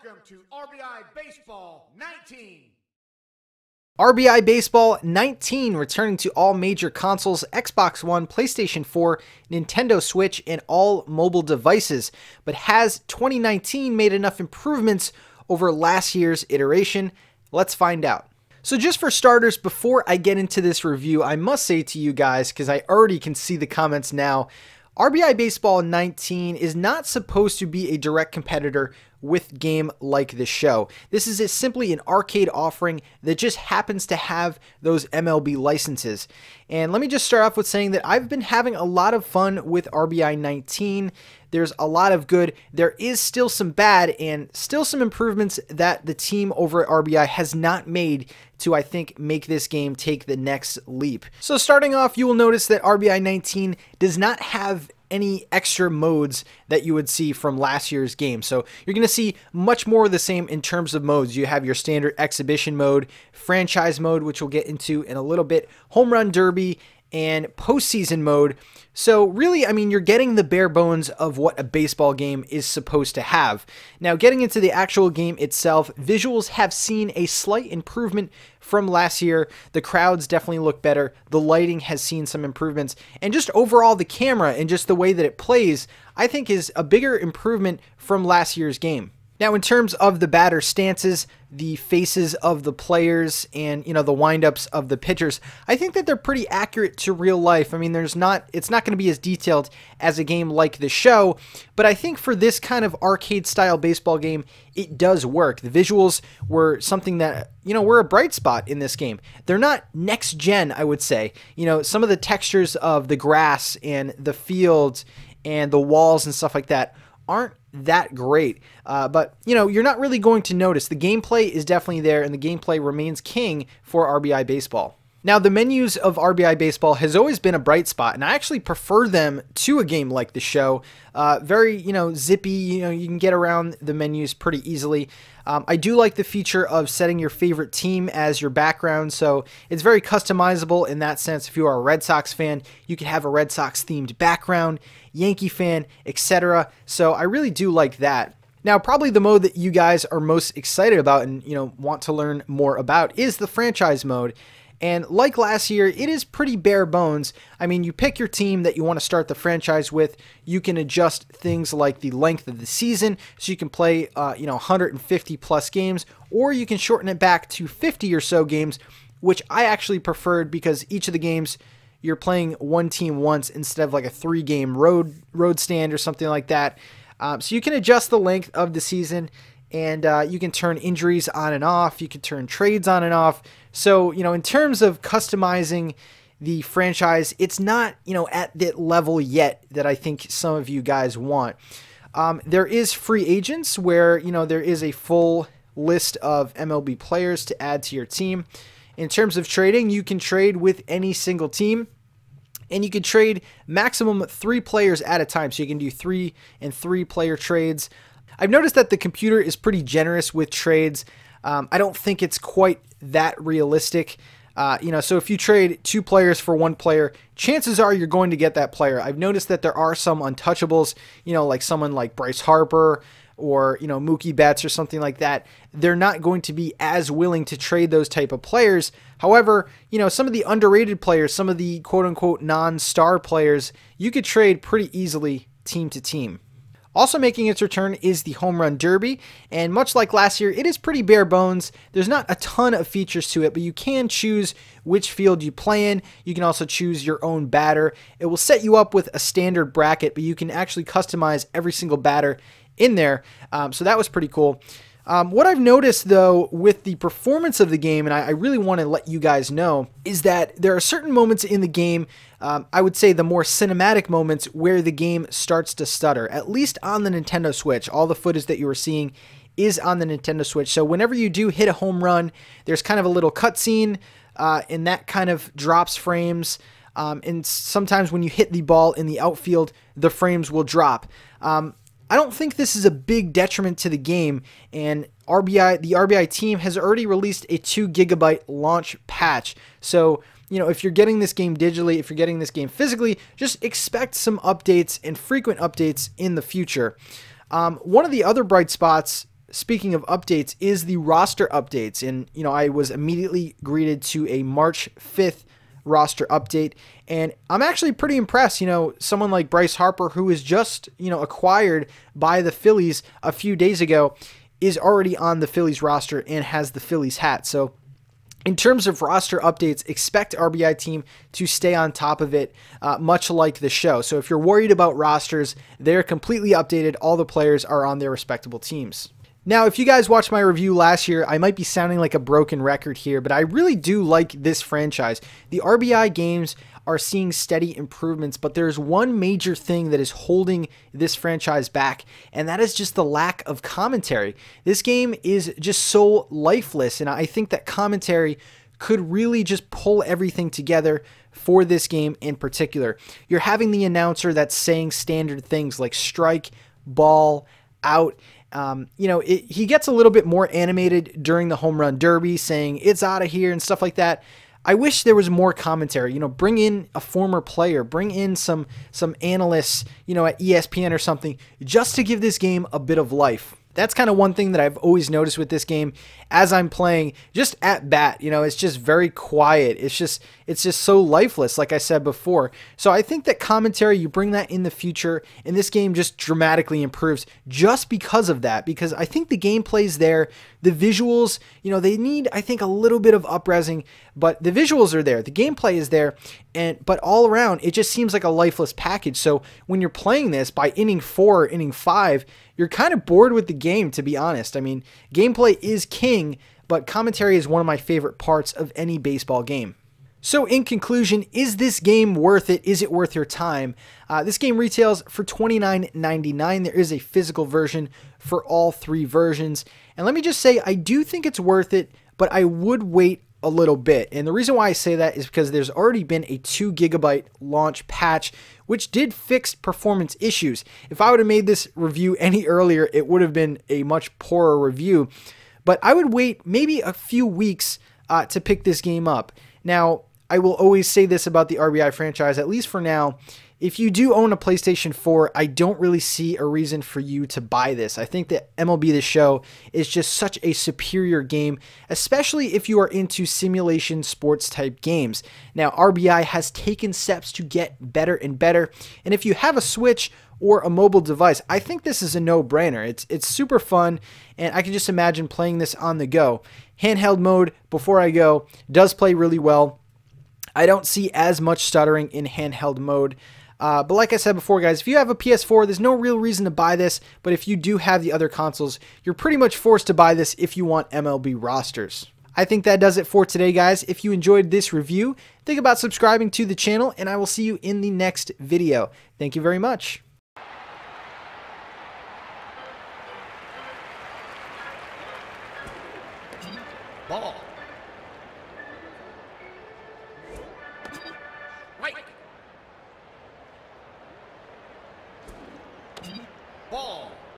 Welcome to RBI Baseball 19. RBI Baseball 19 returning to all major consoles, Xbox One, PlayStation 4, Nintendo Switch, and all mobile devices. But has 2019 made enough improvements over last year's iteration? Let's find out. So just for starters, before I get into this review, I must say to you guys, because I already can see the comments now, RBI Baseball 19 is not supposed to be a direct competitor with game like the show. This is simply an arcade offering that just happens to have those MLB licenses. And let me just start off with saying that I've been having a lot of fun with RBI 19. There's a lot of good. There is still some bad and still some improvements that the team over at RBI has not made to, I think, make this game take the next leap. So starting off, you will notice that RBI 19 does not have any extra modes that you would see from last year's game. So you're going to see much more of the same in terms of modes. You have your standard exhibition mode, franchise mode, which we'll get into in a little bit, Homerun Derby, and postseason mode. So really, I mean, you're getting the bare bones of what a baseball game is supposed to have. Now, getting into the actual game itself, visuals have seen a slight improvement from last year. The crowds definitely look better. The lighting has seen some improvements. And just overall, the camera and just the way that it plays, I think is a bigger improvement from last year's game. Now, in terms of the batter stances, the faces of the players, and the windups of the pitchers, I think that they're pretty accurate to real life. I mean, it's not going to be as detailed as a game like the show, but I think for this kind of arcade style baseball game, it does work. The visuals were something that, were a bright spot in this game. They're not next gen, I would say. Some of the textures of the grass and the fields and the walls and stuff like that aren't that great, but you're not really going to notice. The gameplay is definitely there, and the gameplay remains king for RBI Baseball. Now, the menus of RBI Baseball has always been a bright spot, and I actually prefer them to a game like the show. Very, zippy, you can get around the menus pretty easily. I do like the feature of setting your favorite team as your background, so it's very customizable in that sense. If you are a Red Sox fan, you can have a Red Sox themed background, Yankee fan, etc. So I really do like that. Now, probably the mode that you guys are most excited about and, want to learn more about is the franchise mode. And like last year, it is pretty bare bones. I mean, you pick your team that you want to start the franchise with. You can adjust things like the length of the season, so you can play, 150 plus games, or you can shorten it back to 50 or so games, which I actually preferred because each of the games you're playing one team once instead of like a 3-game road stand or something like that. So you can adjust the length of the season, and you can turn injuries on and off. You can turn trades on and off. So, in terms of customizing the franchise, it's not, at that level yet that I think some of you guys want. There is free agents where, there is a full list of MLB players to add to your team. In terms of trading, you can trade with any single team, and you can trade maximum 3 players at a time. So you can do 3 and 3 player trades. I've noticed that the computer is pretty generous with trades. I don't think it's quite that realistic. So if you trade 2 players for 1 player, chances are you're going to get that player. I've noticed that there are some untouchables, like someone like Bryce Harper or, Mookie Betts or something like that. They're not going to be as willing to trade those type of players. However, some of the underrated players, some of the quote-unquote non-star players, you could trade pretty easily team to team. Also making its return is the Homerun Derby, and much like last year, it is pretty bare bones. There's not a ton of features to it, but you can choose which field you play in. You can also choose your own batter. It will set you up with a standard bracket, but you can actually customize every single batter in there, so that was pretty cool. What I've noticed, though, with the performance of the game, and I really want to let you guys know, is that there are certain moments in the game, I would say the more cinematic moments, where the game starts to stutter, at least on the Nintendo Switch. All the footage that you were seeing is on the Nintendo Switch. So whenever you do hit a home run, there's kind of a little cutscene, and that kind of drops frames. And sometimes when you hit the ball in the outfield, the frames will drop. I don't think this is a big detriment to the game, and the RBI team has already released a 2 GB launch patch. So, if you're getting this game digitally, if you're getting this game physically, just expect some updates and frequent updates in the future. One of the other bright spots speaking of updates, is the roster updates. And, you know, I was immediately greeted to a March 5th roster update, and I'm actually pretty impressed. You know, someone like Bryce Harper, who was just, you know, acquired by the Phillies a few days ago, is already on the Phillies roster and has the Phillies hat. So in terms of roster updates, expect RBI team to stay on top of it, much like the show. So if you're worried about rosters, they're completely updated. All the players are on their respectable teams. Now, if you guys watched my review last year, I might be sounding like a broken record here, but I really do like this franchise. The RBI games are seeing steady improvements, but there's one major thing that is holding this franchise back, and that is just the lack of commentary. This game is just so lifeless, and I think that commentary could really just pull everything together for this game in particular. You're having the announcer that's saying standard things like strike, ball, out. You know, he gets a little bit more animated during the Homerun Derby, saying it's out of here and stuff like that. I wish there was more commentary. You know, bring in a former player, bring in some analysts, you know, at ESPN or something, just to give this game a bit of life. That's kind of one thing that I've always noticed with this game as I'm playing, just at bat. You know, it's just very quiet. It's just so lifeless, like I said before. So I think that commentary, you bring that in the future, and this game just dramatically improves just because of that. Because I think the gameplay's there, the visuals, you know, they need, I think, a little bit of up-resing, but the visuals are there, the gameplay is there, but all around, it just seems like a lifeless package. So when you're playing this by inning 4 or inning 5, you're kind of bored with the game, to be honest. I mean, gameplay is king, but commentary is one of my favorite parts of any baseball game. So in conclusion, is this game worth it? Is it worth your time? This game retails for $29.99. There is a physical version for all 3 versions. And let me just say, I do think it's worth it, but I would wait a little bit. And the reason why I say that is because there's already been a 2 GB launch patch, which did fix performance issues. If I would have made this review any earlier, it would have been a much poorer review. But I would wait maybe a few weeks to pick this game up. Now, I will always say this about the RBI franchise, at least for now. If you do own a PlayStation 4, I don't really see a reason for you to buy this. I think that MLB The Show is just such a superior game, especially if you are into simulation sports type games. Now, RBI has taken steps to get better and better, and if you have a Switch or a mobile device, I think this is a no-brainer. It's super fun, and I can just imagine playing this on the go. Handheld mode, before I go, does play really well. I don't see as much stuttering in handheld mode. But like I said before, guys, if you have a PS4, there's no real reason to buy this. But if you do have the other consoles, you're pretty much forced to buy this if you want MLB rosters. I think that does it for today, guys. If you enjoyed this review, think about subscribing to the channel, and I will see you in the next video. Thank you very much. Ball.